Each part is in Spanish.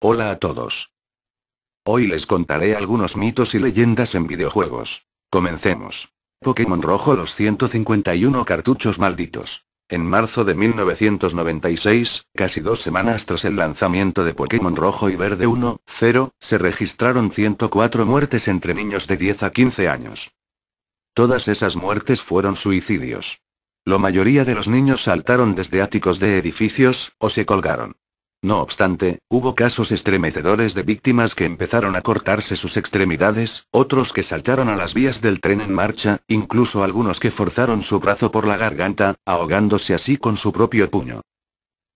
Hola a todos. Hoy les contaré algunos mitos y leyendas en videojuegos. Comencemos. Pokémon Rojo, los 151 cartuchos malditos. En marzo de 1996, casi 2 semanas tras el lanzamiento de Pokémon Rojo y Verde 1.0, se registraron 104 muertes entre niños de 10 a 15 años. Todas esas muertes fueron suicidios. La mayoría de los niños saltaron desde áticos de edificios, o se colgaron. No obstante, hubo casos estremecedores de víctimas que empezaron a cortarse sus extremidades, otros que saltaron a las vías del tren en marcha, incluso algunos que forzaron su brazo por la garganta, ahogándose así con su propio puño.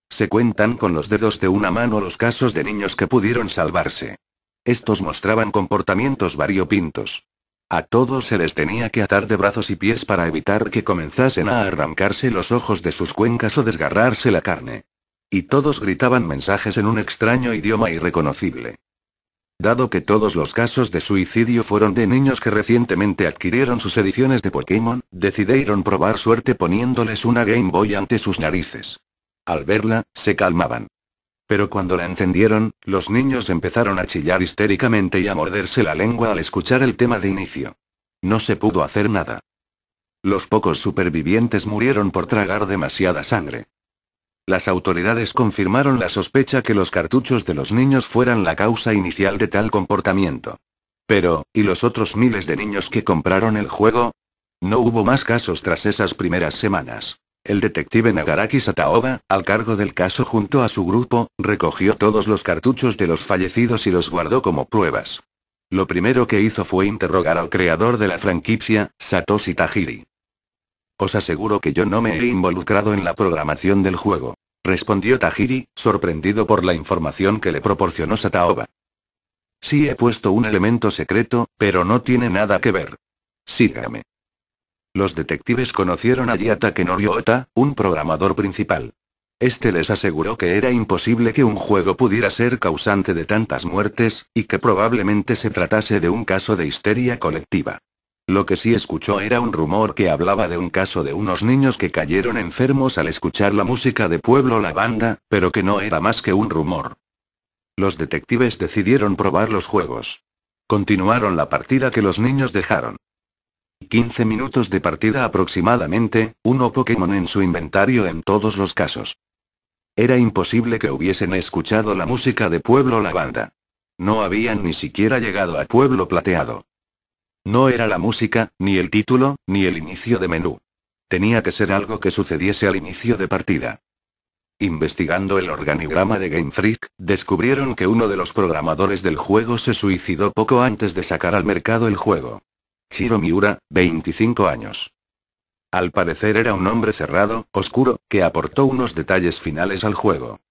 Se cuentan con los dedos de una mano los casos de niños que pudieron salvarse. Estos mostraban comportamientos variopintos. A todos se les tenía que atar de brazos y pies para evitar que comenzasen a arrancarse los ojos de sus cuencas o desgarrarse la carne. Y todos gritaban mensajes en un extraño idioma irreconocible. Dado que todos los casos de suicidio fueron de niños que recientemente adquirieron sus ediciones de Pokémon, decidieron probar suerte poniéndoles una Game Boy ante sus narices. Al verla, se calmaban. Pero cuando la encendieron, los niños empezaron a chillar histéricamente y a morderse la lengua al escuchar el tema de inicio. No se pudo hacer nada. Los pocos supervivientes murieron por tragar demasiada sangre. Las autoridades confirmaron la sospecha que los cartuchos de los niños fueran la causa inicial de tal comportamiento. Pero, ¿y los otros miles de niños que compraron el juego? No hubo más casos tras esas primeras semanas. El detective Nagaraki Sataoba, al cargo del caso junto a su grupo, recogió todos los cartuchos de los fallecidos y los guardó como pruebas. Lo primero que hizo fue interrogar al creador de la franquicia, Satoshi Tajiri. Os aseguro que yo no me he involucrado en la programación del juego, respondió Tajiri, sorprendido por la información que le proporcionó Sataoba. Sí he puesto un elemento secreto, pero no tiene nada que ver. Sígame. Los detectives conocieron a Yatake Noriota, un programador principal. Este les aseguró que era imposible que un juego pudiera ser causante de tantas muertes, y que probablemente se tratase de un caso de histeria colectiva. Lo que sí escuchó era un rumor que hablaba de un caso de unos niños que cayeron enfermos al escuchar la música de Pueblo La Banda, pero que no era más que un rumor. Los detectives decidieron probar los juegos. Continuaron la partida que los niños dejaron. 15 minutos de partida aproximadamente, uno Pokémon en su inventario en todos los casos. Era imposible que hubiesen escuchado la música de Pueblo La Banda. No habían ni siquiera llegado a Pueblo Plateado. No era la música, ni el título, ni el inicio de menú. Tenía que ser algo que sucediese al inicio de partida. Investigando el organigrama de Game Freak, descubrieron que uno de los programadores del juego se suicidó poco antes de sacar al mercado el juego. Shiro Miura, 25 años. Al parecer era un hombre cerrado, oscuro, que aportó unos detalles finales al juego.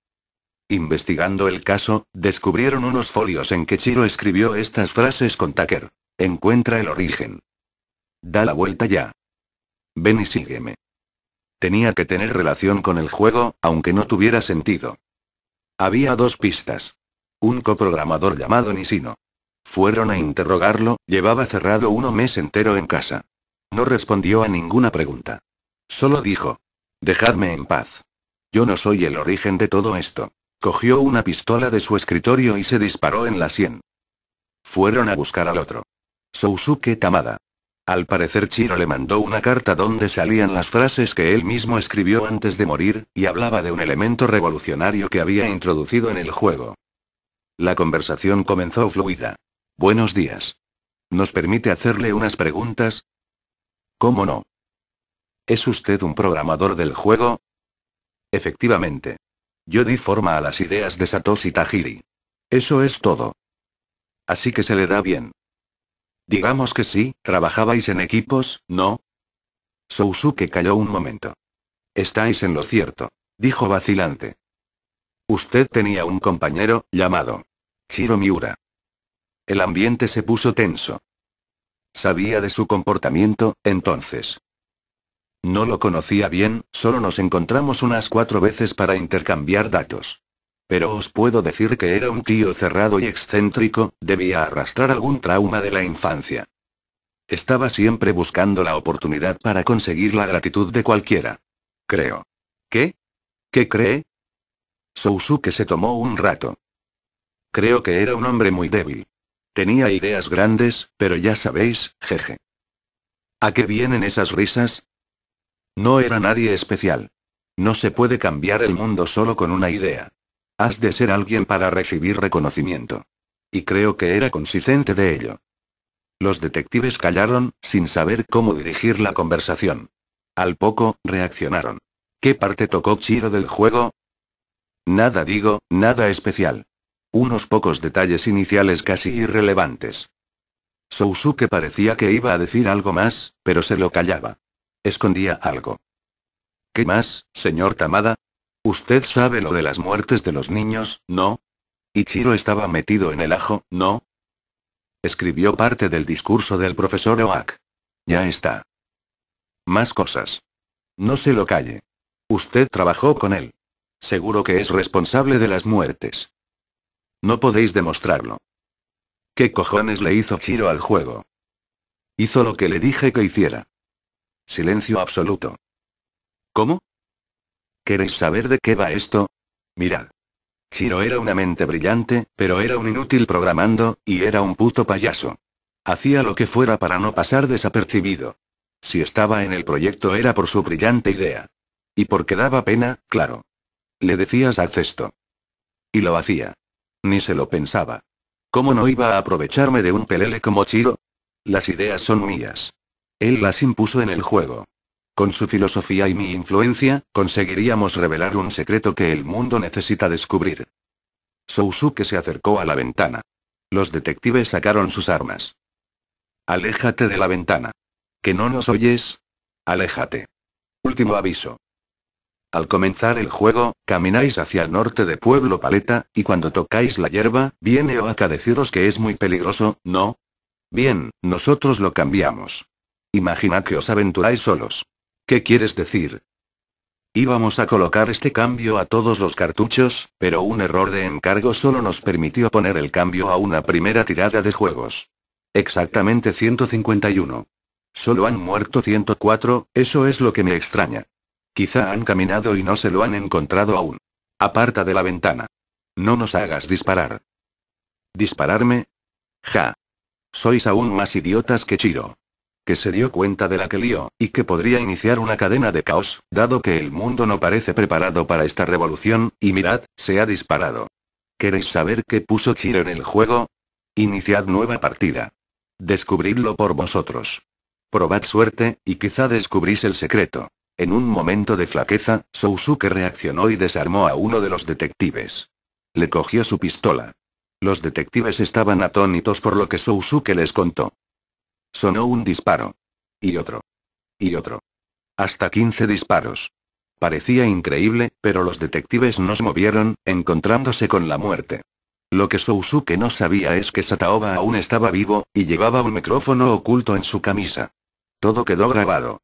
Investigando el caso, descubrieron unos folios en que Shiro escribió estas frases con Tucker. Encuentra el origen. Da la vuelta ya. Ven y sígueme. Tenía que tener relación con el juego, aunque no tuviera sentido. Había dos pistas. Un coprogramador llamado Nishino. Fueron a interrogarlo, llevaba cerrado un mes entero en casa. No respondió a ninguna pregunta. Solo dijo: dejadme en paz. Yo no soy el origen de todo esto. Cogió una pistola de su escritorio y se disparó en la sien. Fueron a buscar al otro. Sousuke Tamada. Al parecer Chiro le mandó una carta donde salían las frases que él mismo escribió antes de morir, y hablaba de un elemento revolucionario que había introducido en el juego. La conversación comenzó fluida. Buenos días. ¿Nos permite hacerle unas preguntas? ¿Cómo no? ¿Es usted un programador del juego? Efectivamente. Yo di forma a las ideas de Satoshi Tajiri. Eso es todo. Así que se le da bien. Digamos que sí, trabajabais en equipos, ¿no? Sousuke calló un momento. Estáis en lo cierto, dijo vacilante. Usted tenía un compañero, llamado Shiro Miura. El ambiente se puso tenso. ¿Sabía de su comportamiento, entonces? No lo conocía bien, solo nos encontramos unas 4 veces para intercambiar datos. Pero os puedo decir que era un tío cerrado y excéntrico, debía arrastrar algún trauma de la infancia. Estaba siempre buscando la oportunidad para conseguir la gratitud de cualquiera. Creo. ¿Qué? ¿Qué cree? Sousuke se tomó un rato. Creo que era un hombre muy débil. Tenía ideas grandes, pero ya sabéis, jeje. ¿A qué vienen esas risas? No era nadie especial. No se puede cambiar el mundo solo con una idea. Has de ser alguien para recibir reconocimiento. Y creo que era consciente de ello. Los detectives callaron, sin saber cómo dirigir la conversación. Al poco, reaccionaron. ¿Qué parte tocó Chiro del juego? Nada digo, nada especial. Unos pocos detalles iniciales casi irrelevantes. Sousuke parecía que iba a decir algo más, pero se lo callaba. Escondía algo. ¿Qué más, señor Tamada? Usted sabe lo de las muertes de los niños, ¿no? Ichiro estaba metido en el ajo, ¿no? Escribió parte del discurso del profesor Oak. Ya está. Más cosas. No se lo calle. Usted trabajó con él. Seguro que es responsable de las muertes. No podéis demostrarlo. ¿Qué cojones le hizo Chiro al juego? Hizo lo que le dije que hiciera. Silencio absoluto. ¿Cómo? ¿Queréis saber de qué va esto? Mirad. Chiro era una mente brillante, pero era un inútil programando, y era un puto payaso. Hacía lo que fuera para no pasar desapercibido. Si estaba en el proyecto era por su brillante idea. Y porque daba pena, claro. Le decías haz esto. Y lo hacía. Ni se lo pensaba. ¿Cómo no iba a aprovecharme de un pelele como Chiro? Las ideas son mías. Él las impuso en el juego. Con su filosofía y mi influencia, conseguiríamos revelar un secreto que el mundo necesita descubrir. Sousuke se acercó a la ventana. Los detectives sacaron sus armas. Aléjate de la ventana. ¿Que no nos oyes? Aléjate. Último aviso. Al comenzar el juego, camináis hacia el norte de Pueblo Paleta, y cuando tocáis la hierba, viene Oak a deciros que es muy peligroso, ¿no? Bien, nosotros lo cambiamos. Imagina que os aventuráis solos. ¿Qué quieres decir? Íbamos a colocar este cambio a todos los cartuchos, pero un error de encargo solo nos permitió poner el cambio a una primera tirada de juegos. Exactamente 151. Solo han muerto 104, eso es lo que me extraña. Quizá han caminado y no se lo han encontrado aún. Aparta de la ventana. No nos hagas disparar. ¿Dispararme? Ja. Sois aún más idiotas que Chiro. Que se dio cuenta de la que lió, y que podría iniciar una cadena de caos, dado que el mundo no parece preparado para esta revolución, y mirad, se ha disparado. ¿Queréis saber qué puso Chiro en el juego? Iniciad nueva partida. Descubridlo por vosotros. Probad suerte, y quizá descubrís el secreto. En un momento de flaqueza, Sousuke reaccionó y desarmó a uno de los detectives. Le cogió su pistola. Los detectives estaban atónitos por lo que Sousuke les contó. Sonó un disparo. Y otro. Y otro. Hasta 15 disparos. Parecía increíble, pero los detectives no se movieron, encontrándose con la muerte. Lo que Sousuke no sabía es que Sataoba aún estaba vivo, y llevaba un micrófono oculto en su camisa. Todo quedó grabado.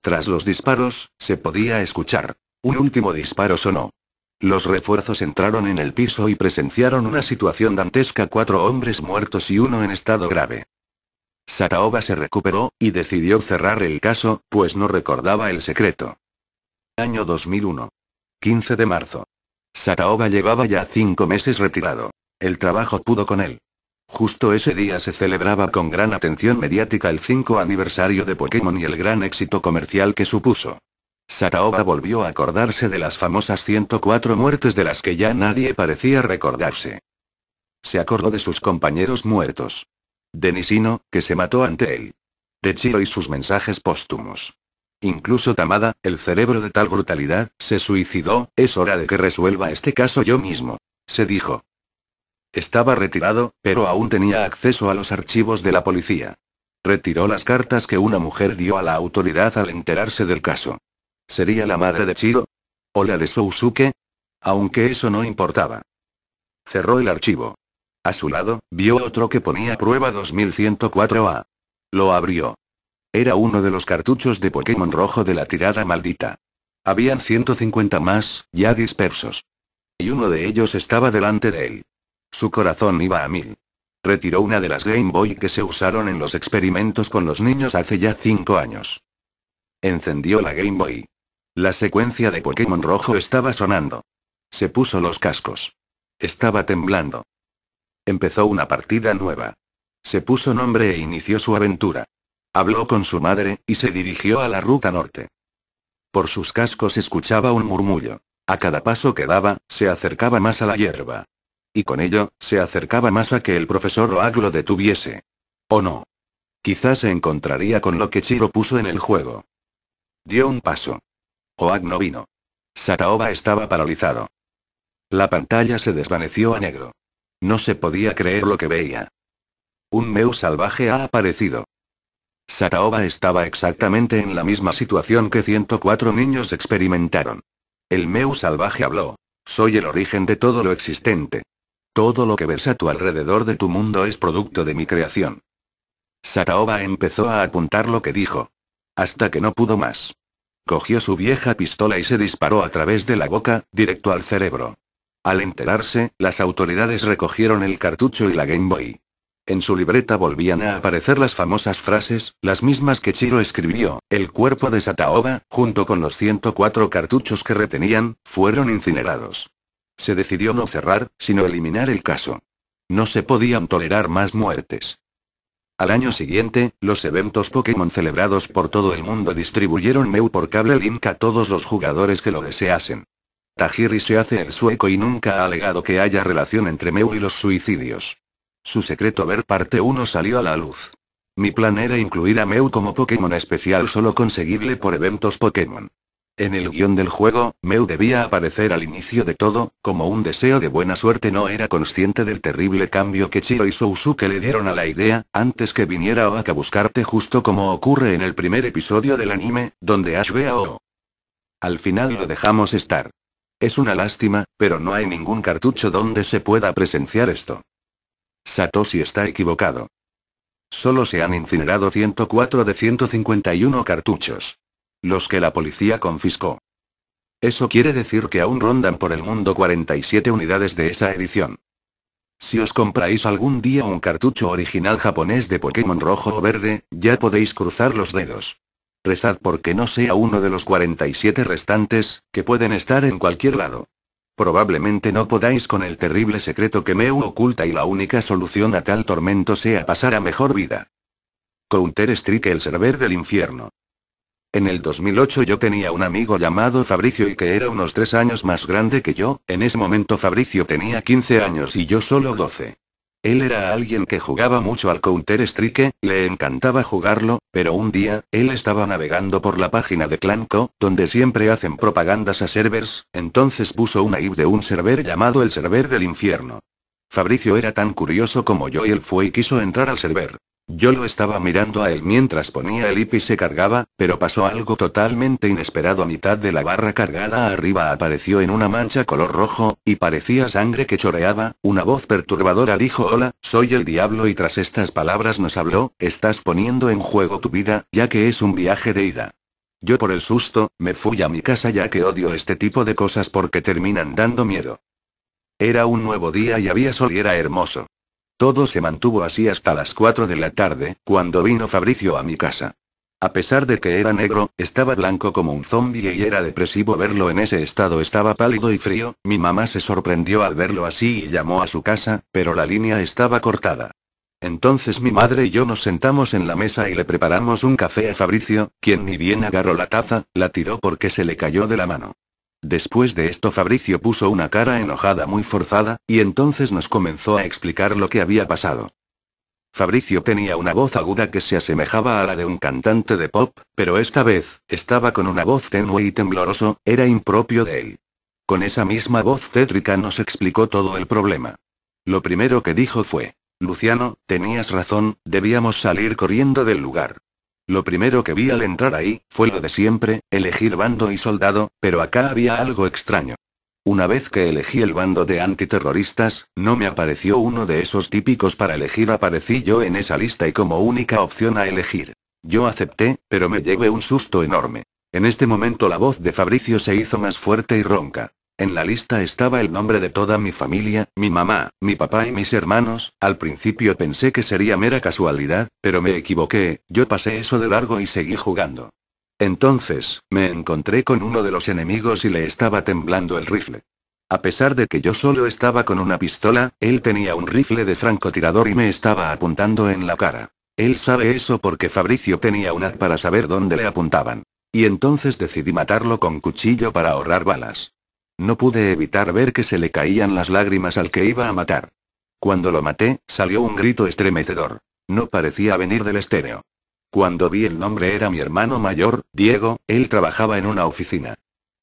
Tras los disparos, se podía escuchar. Un último disparo sonó. Los refuerzos entraron en el piso y presenciaron una situación dantesca: 4 hombres muertos y uno en estado grave. Sataoba se recuperó, y decidió cerrar el caso, pues no recordaba el secreto. Año 2001. 15 de marzo. Sataoba llevaba ya 5 meses retirado. El trabajo pudo con él. Justo ese día se celebraba con gran atención mediática el 5 aniversario de Pokémon y el gran éxito comercial que supuso. Sataoba volvió a acordarse de las famosas 104 muertes de las que ya nadie parecía recordarse. Se acordó de sus compañeros muertos. De Nishino, que se mató ante él. De Chiro y sus mensajes póstumos. Incluso Tamada, el cerebro de tal brutalidad, se suicidó. Es hora de que resuelva este caso yo mismo. Se dijo. Estaba retirado, pero aún tenía acceso a los archivos de la policía. Retiró las cartas que una mujer dio a la autoridad al enterarse del caso. ¿Sería la madre de Chiro? ¿O la de Sousuke? Aunque eso no importaba. Cerró el archivo. A su lado, vio otro que ponía prueba 2104A. Lo abrió. Era uno de los cartuchos de Pokémon rojo de la tirada maldita. Habían 150 más, ya dispersos. Y uno de ellos estaba delante de él. Su corazón iba a 1000. Retiró una de las Game Boy que se usaron en los experimentos con los niños hace ya 5 años. Encendió la Game Boy. La secuencia de Pokémon rojo estaba sonando. Se puso los cascos. Estaba temblando. Empezó una partida nueva. Se puso nombre e inició su aventura. Habló con su madre, y se dirigió a la ruta norte. Por sus cascos escuchaba un murmullo. A cada paso que daba, se acercaba más a la hierba. Y con ello, se acercaba más a que el profesor Oak lo detuviese. ¿O no? Quizás se encontraría con lo que Chiro puso en el juego. Dio un paso. Oak no vino. Sataoba estaba paralizado. La pantalla se desvaneció a negro. No se podía creer lo que veía. Un Meu salvaje ha aparecido. Sataoba estaba exactamente en la misma situación que 104 niños experimentaron. El Meu salvaje habló. Soy el origen de todo lo existente. Todo lo que ves a tu alrededor de tu mundo es producto de mi creación. Sataoba empezó a apuntar lo que dijo. Hasta que no pudo más. Cogió su vieja pistola y se disparó a través de la boca, directo al cerebro. Al enterarse, las autoridades recogieron el cartucho y la Game Boy. En su libreta volvían a aparecer las famosas frases, las mismas que Chiro escribió. El cuerpo de Sataoba, junto con los 104 cartuchos que retenían, fueron incinerados. Se decidió no cerrar, sino eliminar el caso. No se podían tolerar más muertes. Al año siguiente, los eventos Pokémon celebrados por todo el mundo distribuyeron Meu por cable link a todos los jugadores que lo deseasen. Tajiri se hace el sueco y nunca ha alegado que haya relación entre Meu y los suicidios. Su secreto ver parte 1 salió a la luz. Mi plan era incluir a Meu como Pokémon especial solo conseguible por eventos Pokémon. En el guión del juego, Meu debía aparecer al inicio de todo, como un deseo de buena suerte. No era consciente del terrible cambio que Chiro y Sousuke le dieron a la idea, antes que viniera Oak a buscarte, justo como ocurre en el primer episodio del anime, donde Ash ve a O. Al final lo dejamos estar. Es una lástima, pero no hay ningún cartucho donde se pueda presenciar esto. Satoshi está equivocado. Solo se han incinerado 104 de 151 cartuchos. Los que la policía confiscó. Eso quiere decir que aún rondan por el mundo 47 unidades de esa edición. Si os compráis algún día un cartucho original japonés de Pokémon rojo o verde, ya podéis cruzar los dedos. Rezad porque no sea uno de los 47 restantes, que pueden estar en cualquier lado. Probablemente no podáis con el terrible secreto que Meu oculta y la única solución a tal tormento sea pasar a mejor vida. Counter-Strike, el server del infierno. En el 2008 yo tenía un amigo llamado Fabricio y que era unos 3 años más grande que yo. En ese momento Fabricio tenía 15 años y yo solo 12. Él era alguien que jugaba mucho al Counter-Strike, le encantaba jugarlo, pero un día, él estaba navegando por la página de Clanco, donde siempre hacen propagandas a servers, entonces puso una IP de un server llamado el server del infierno. Fabricio era tan curioso como yo y él fue y quiso entrar al server. Yo lo estaba mirando a él mientras ponía el IP y se cargaba, pero pasó algo totalmente inesperado. A mitad de la barra cargada arriba apareció en una mancha color rojo, y parecía sangre que choreaba. Una voz perturbadora dijo: hola, soy el diablo, y tras estas palabras nos habló: estás poniendo en juego tu vida, ya que es un viaje de ida. Yo por el susto, me fui a mi casa ya que odio este tipo de cosas porque terminan dando miedo. Era un nuevo día y había sol y era hermoso. Todo se mantuvo así hasta las 4 de la tarde, cuando vino Fabricio a mi casa. A pesar de que era negro, estaba blanco como un zombie y era depresivo verlo en ese estado. Estaba pálido y frío. Mi mamá se sorprendió al verlo así y llamó a su casa, pero la línea estaba cortada. Entonces mi madre y yo nos sentamos en la mesa y le preparamos un café a Fabricio, quien ni bien agarró la taza, la tiró porque se le cayó de la mano. Después de esto Fabricio puso una cara enojada muy forzada, y entonces nos comenzó a explicar lo que había pasado. Fabricio tenía una voz aguda que se asemejaba a la de un cantante de pop, pero esta vez, estaba con una voz tenue y tembloroso, era impropio de él. Con esa misma voz tétrica nos explicó todo el problema. Lo primero que dijo fue: Luciano, tenías razón, debíamos salir corriendo del lugar. Lo primero que vi al entrar ahí, fue lo de siempre, elegir bando y soldado, pero acá había algo extraño. Una vez que elegí el bando de antiterroristas, no me apareció uno de esos típicos para elegir, aparecí yo en esa lista y como única opción a elegir. Yo acepté, pero me llevé un susto enorme. En este momento la voz de Fabricio se hizo más fuerte y ronca. En la lista estaba el nombre de toda mi familia, mi mamá, mi papá y mis hermanos. Al principio pensé que sería mera casualidad, pero me equivoqué. Yo pasé eso de largo y seguí jugando. Entonces, me encontré con uno de los enemigos y le estaba temblando el rifle. A pesar de que yo solo estaba con una pistola, él tenía un rifle de francotirador y me estaba apuntando en la cara. Él sabe eso porque Fabricio tenía un haz para saber dónde le apuntaban. Y entonces decidí matarlo con cuchillo para ahorrar balas. No pude evitar ver que se le caían las lágrimas al que iba a matar. Cuando lo maté, salió un grito estremecedor. No parecía venir del estéreo. Cuando vi el nombre era mi hermano mayor, Diego, él trabajaba en una oficina.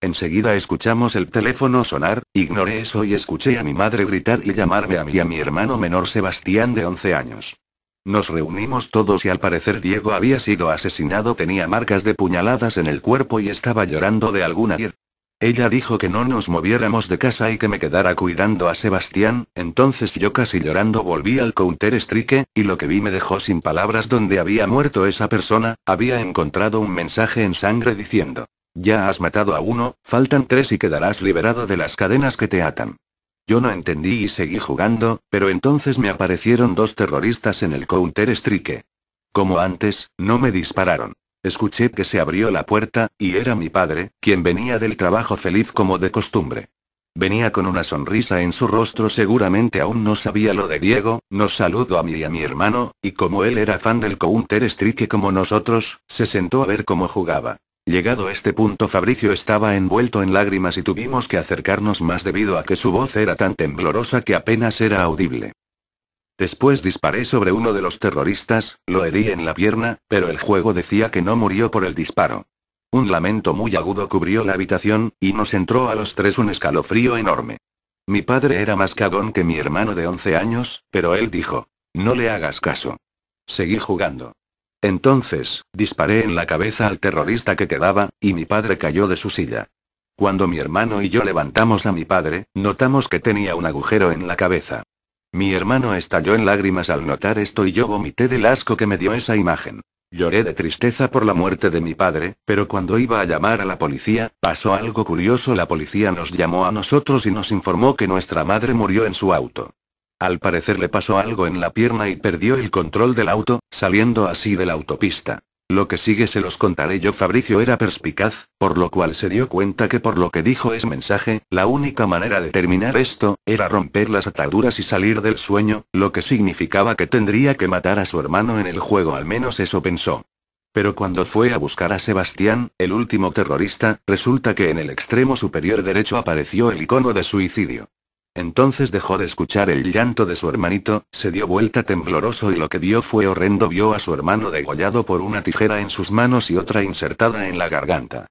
Enseguida escuchamos el teléfono sonar, ignoré eso y escuché a mi madre gritar y llamarme a mí y a mi hermano menor Sebastián de 11 años. Nos reunimos todos y al parecer Diego había sido asesinado, tenía marcas de puñaladas en el cuerpo y estaba llorando de alguna ira. Ella dijo que no nos moviéramos de casa y que me quedara cuidando a Sebastián, entonces yo casi llorando volví al Counter-Strike, y lo que vi me dejó sin palabras. Donde había muerto esa persona, había encontrado un mensaje en sangre diciendo: ya has matado a uno, faltan 3 y quedarás liberado de las cadenas que te atan. Yo no entendí y seguí jugando, pero entonces me aparecieron 2 terroristas en el Counter-Strike. Como antes, no me dispararon. Escuché que se abrió la puerta, y era mi padre, quien venía del trabajo feliz como de costumbre. Venía con una sonrisa en su rostro, seguramente aún no sabía lo de Diego. Nos saludó a mí y a mi hermano, y como él era fan del Counter-Strike como nosotros, se sentó a ver cómo jugaba. Llegado este punto, Fabricio estaba envuelto en lágrimas y tuvimos que acercarnos más debido a que su voz era tan temblorosa que apenas era audible. Después disparé sobre uno de los terroristas, lo herí en la pierna, pero el juego decía que no murió por el disparo. Un lamento muy agudo cubrió la habitación, y nos entró a los 3 un escalofrío enorme. Mi padre era más cagón que mi hermano de 11 años, pero él dijo: no le hagas caso. Seguí jugando. Entonces, disparé en la cabeza al terrorista que quedaba, y mi padre cayó de su silla. Cuando mi hermano y yo levantamos a mi padre, notamos que tenía un agujero en la cabeza. Mi hermano estalló en lágrimas al notar esto y yo vomité del asco que me dio esa imagen. Lloré de tristeza por la muerte de mi padre, pero cuando iba a llamar a la policía, pasó algo curioso. La policía nos llamó a nosotros y nos informó que nuestra madre murió en su auto. Al parecer le pasó algo en la pierna y perdió el control del auto, saliendo así de la autopista. Lo que sigue se los contaré yo. Fabricio era perspicaz, por lo cual se dio cuenta que por lo que dijo ese mensaje, la única manera de terminar esto, era romper las ataduras y salir del sueño, lo que significaba que tendría que matar a su hermano en el juego, al menos eso pensó. Pero cuando fue a buscar a Sebastián, el último terrorista, resulta que en el extremo superior derecho apareció el icono de suicidio. Entonces dejó de escuchar el llanto de su hermanito, se dio vuelta tembloroso y lo que vio fue horrendo. Vio a su hermano degollado por una tijera en sus manos y otra insertada en la garganta.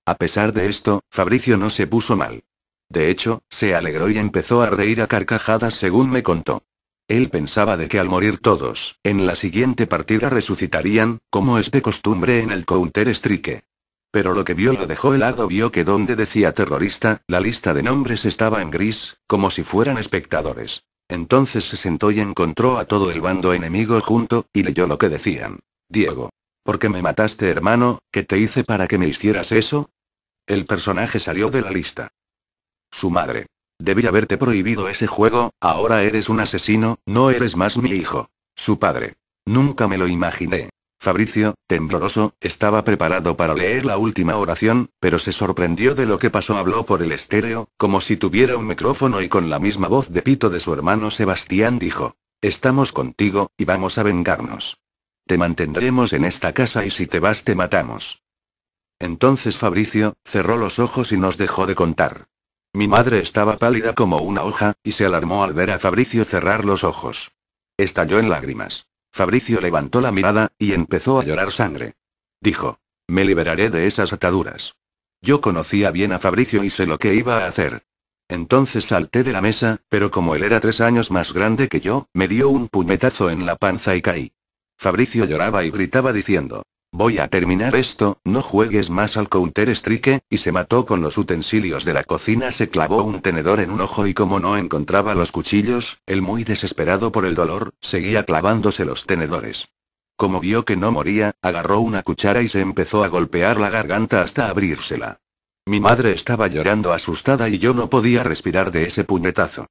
A pesar de esto, Fabricio no se puso mal. De hecho, se alegró y empezó a reír a carcajadas según me contó. Él pensaba de que al morir todos, en la siguiente partida resucitarían, como es de costumbre en el Counter-Strike. Pero lo que vio lo dejó helado. Vio que donde decía terrorista, la lista de nombres estaba en gris, como si fueran espectadores. Entonces se sentó y encontró a todo el bando enemigo junto, y leyó lo que decían. Diego. ¿Por qué me mataste, hermano? ¿Qué te hice para que me hicieras eso? El personaje salió de la lista. Su madre. Debí haberte prohibido ese juego, ahora eres un asesino, no eres más mi hijo. Su padre. Nunca me lo imaginé. Fabricio, tembloroso, estaba preparado para leer la última oración, pero se sorprendió de lo que pasó. Habló por el estéreo, como si tuviera un micrófono, y con la misma voz de pito de su hermano Sebastián dijo: estamos contigo, y vamos a vengarnos. Te mantendremos en esta casa y si te vas te matamos. Entonces Fabricio cerró los ojos y nos dejó de contar. Mi madre estaba pálida como una hoja, y se alarmó al ver a Fabricio cerrar los ojos. Estalló en lágrimas. Fabricio levantó la mirada, y empezó a llorar sangre. Dijo: me liberaré de esas ataduras. Yo conocía bien a Fabricio y sé lo que iba a hacer. Entonces salté de la mesa, pero como él era 3 años más grande que yo, me dio un puñetazo en la panza y caí. Fabricio lloraba y gritaba diciendo: voy a terminar esto, no juegues más al Counter-Strike, y se mató con los utensilios de la cocina. Se clavó un tenedor en un ojo y como no encontraba los cuchillos, él muy desesperado por el dolor, seguía clavándose los tenedores. Como vio que no moría, agarró una cuchara y se empezó a golpear la garganta hasta abrírsela. Mi madre estaba llorando asustada y yo no podía respirar de ese puñetazo.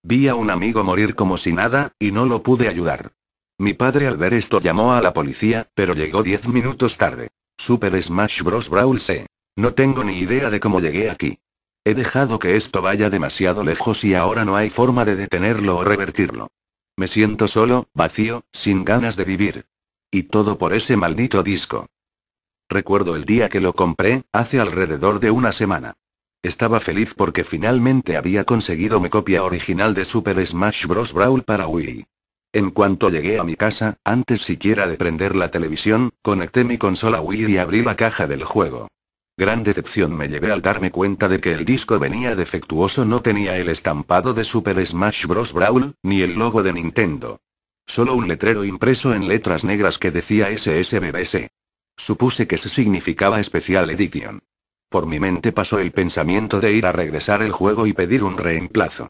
Vi a un amigo morir como si nada, y no lo pude ayudar. Mi padre al ver esto llamó a la policía, pero llegó 10 minutos tarde. Super Smash Bros. Brawl C. No tengo ni idea de cómo llegué aquí. He dejado que esto vaya demasiado lejos y ahora no hay forma de detenerlo o revertirlo. Me siento solo, vacío, sin ganas de vivir. Y todo por ese maldito disco. Recuerdo el día que lo compré, hace alrededor de una semana. Estaba feliz porque finalmente había conseguido mi copia original de Super Smash Bros. Brawl para Wii. En cuanto llegué a mi casa, antes siquiera de prender la televisión, conecté mi consola Wii y abrí la caja del juego. Gran decepción me llevé al darme cuenta de que el disco venía defectuoso, no tenía el estampado de Super Smash Bros. Brawl, ni el logo de Nintendo. Solo un letrero impreso en letras negras que decía SSBBS. Supuse que se significaba Special Edition. Por mi mente pasó el pensamiento de ir a regresar el juego y pedir un reemplazo.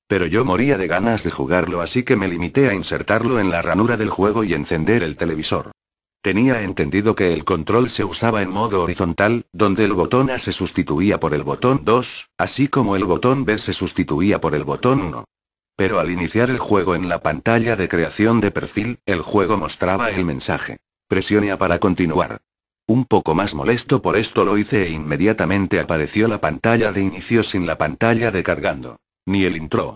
Pero yo moría de ganas de jugarlo, así que me limité a insertarlo en la ranura del juego y encender el televisor. Tenía entendido que el control se usaba en modo horizontal, donde el botón A se sustituía por el botón 2, así como el botón B se sustituía por el botón 1. Pero al iniciar el juego en la pantalla de creación de perfil, el juego mostraba el mensaje: presione A para continuar. Un poco más molesto por esto lo hice e inmediatamente apareció la pantalla de inicio sin la pantalla de cargando. Ni el intro.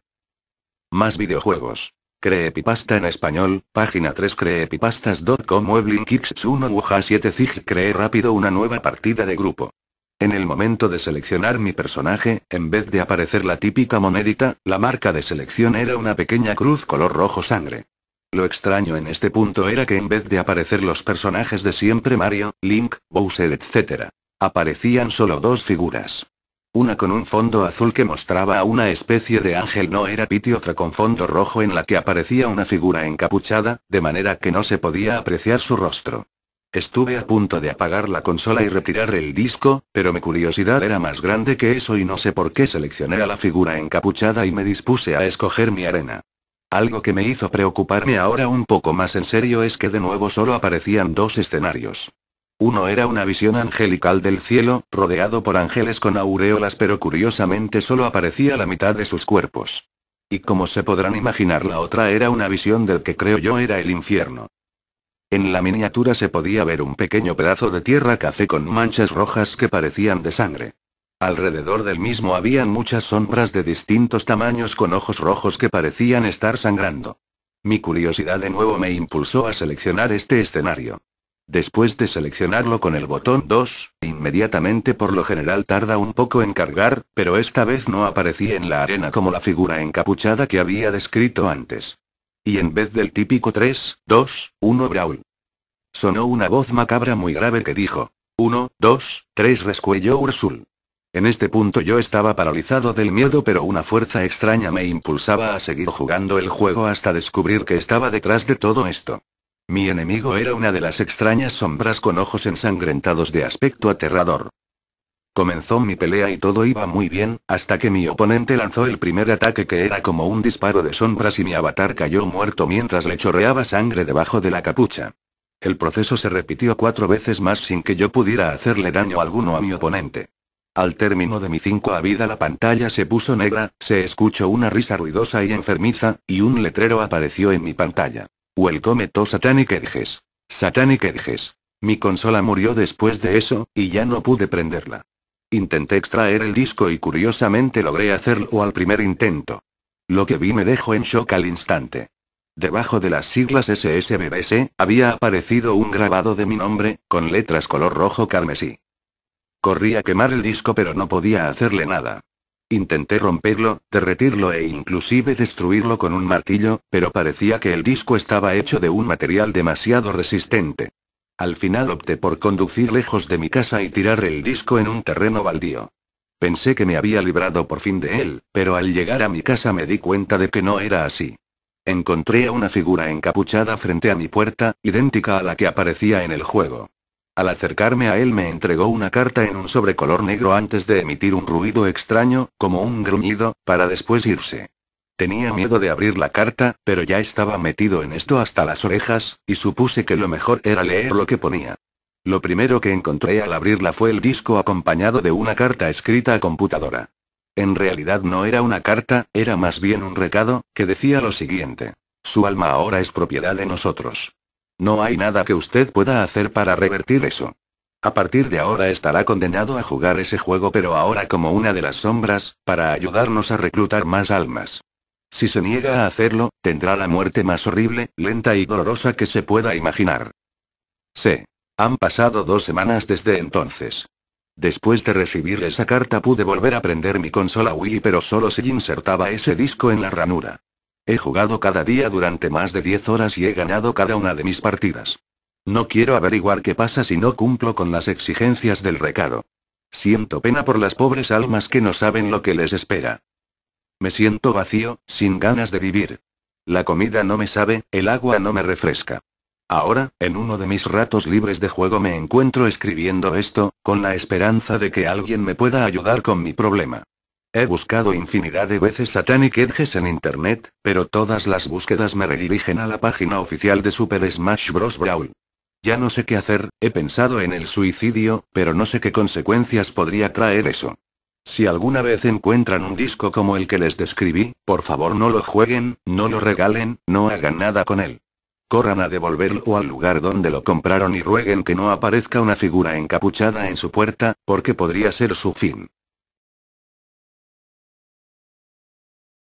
Más videojuegos. Creepypasta en español, página 3 creepypastas.com Muebling Kicks 1 Wuha 7 Zig. Creé rápido una nueva partida de grupo. En el momento de seleccionar mi personaje, en vez de aparecer la típica monedita, la marca de selección era una pequeña cruz color rojo sangre. Lo extraño en este punto era que en vez de aparecer los personajes de siempre Mario, Link, Bowser etc., aparecían solo dos figuras. Una con un fondo azul que mostraba a una especie de ángel no era Pit y otra con fondo rojo en la que aparecía una figura encapuchada, de manera que no se podía apreciar su rostro. Estuve a punto de apagar la consola y retirar el disco, pero mi curiosidad era más grande que eso y no sé por qué seleccioné a la figura encapuchada y me dispuse a escoger mi arena. Algo que me hizo preocuparme ahora un poco más en serio es que de nuevo solo aparecían dos escenarios. Uno era una visión angelical del cielo, rodeado por ángeles con aureolas, pero curiosamente solo aparecía la mitad de sus cuerpos. Y como se podrán imaginar, la otra era una visión del que creo yo era el infierno. En la miniatura se podía ver un pequeño pedazo de tierra café con manchas rojas que parecían de sangre. Alrededor del mismo habían muchas sombras de distintos tamaños con ojos rojos que parecían estar sangrando. Mi curiosidad de nuevo me impulsó a seleccionar este escenario. Después de seleccionarlo con el botón 2, inmediatamente por lo general tarda un poco en cargar, pero esta vez no aparecía en la arena como la figura encapuchada que había descrito antes. Y en vez del típico 3, 2, 1 Brawl. Sonó una voz macabra muy grave que dijo: 1, 2, 3 rescuello Ursul. En este punto yo estaba paralizado del miedo, pero una fuerza extraña me impulsaba a seguir jugando el juego hasta descubrir que estaba detrás de todo esto. Mi enemigo era una de las extrañas sombras con ojos ensangrentados de aspecto aterrador. Comenzó mi pelea y todo iba muy bien, hasta que mi oponente lanzó el primer ataque que era como un disparo de sombras y mi avatar cayó muerto mientras le chorreaba sangre debajo de la capucha. El proceso se repitió 4 veces más sin que yo pudiera hacerle daño alguno a mi oponente. Al término de mi 5 a vida la pantalla se puso negra, se escuchó una risa ruidosa y enfermiza, y un letrero apareció en mi pantalla. Welcome to Satanic Edges. Satanic Edges. Mi consola murió después de eso, y ya no pude prenderla. Intenté extraer el disco y curiosamente logré hacerlo al primer intento. Lo que vi me dejó en shock al instante. Debajo de las siglas SSBBS, había aparecido un grabado de mi nombre, con letras color rojo carmesí. Corrí a quemar el disco pero no podía hacerle nada. Intenté romperlo, derretirlo e inclusive destruirlo con un martillo, pero parecía que el disco estaba hecho de un material demasiado resistente. Al final opté por conducir lejos de mi casa y tirar el disco en un terreno baldío. Pensé que me había librado por fin de él, pero al llegar a mi casa me di cuenta de que no era así. Encontré a una figura encapuchada frente a mi puerta, idéntica a la que aparecía en el juego. Al acercarme a él me entregó una carta en un sobre color negro antes de emitir un ruido extraño, como un gruñido, para después irse. Tenía miedo de abrir la carta, pero ya estaba metido en esto hasta las orejas, y supuse que lo mejor era leer lo que ponía. Lo primero que encontré al abrirla fue el disco acompañado de una carta escrita a computadora. En realidad no era una carta, era más bien un recado, que decía lo siguiente: su alma ahora es propiedad de nosotros. No hay nada que usted pueda hacer para revertir eso. A partir de ahora estará condenado a jugar ese juego, pero ahora como una de las sombras, para ayudarnos a reclutar más almas. Si se niega a hacerlo, tendrá la muerte más horrible, lenta y dolorosa que se pueda imaginar. Sí. Han pasado 2 semanas desde entonces. Después de recibir esa carta pude volver a prender mi consola Wii, pero solo se insertaba ese disco en la ranura. He jugado cada día durante más de 10 horas y he ganado cada una de mis partidas. No quiero averiguar qué pasa si no cumplo con las exigencias del recado. Siento pena por las pobres almas que no saben lo que les espera. Me siento vacío, sin ganas de vivir. La comida no me sabe, el agua no me refresca. Ahora, en uno de mis ratos libres de juego me encuentro escribiendo esto, con la esperanza de que alguien me pueda ayudar con mi problema. He buscado infinidad de veces Satanic Edges en internet, pero todas las búsquedas me redirigen a la página oficial de Super Smash Bros. Brawl. Ya no sé qué hacer, he pensado en el suicidio, pero no sé qué consecuencias podría traer eso. Si alguna vez encuentran un disco como el que les describí, por favor no lo jueguen, no lo regalen, no hagan nada con él. Corran a devolverlo al lugar donde lo compraron y rueguen que no aparezca una figura encapuchada en su puerta, porque podría ser su fin.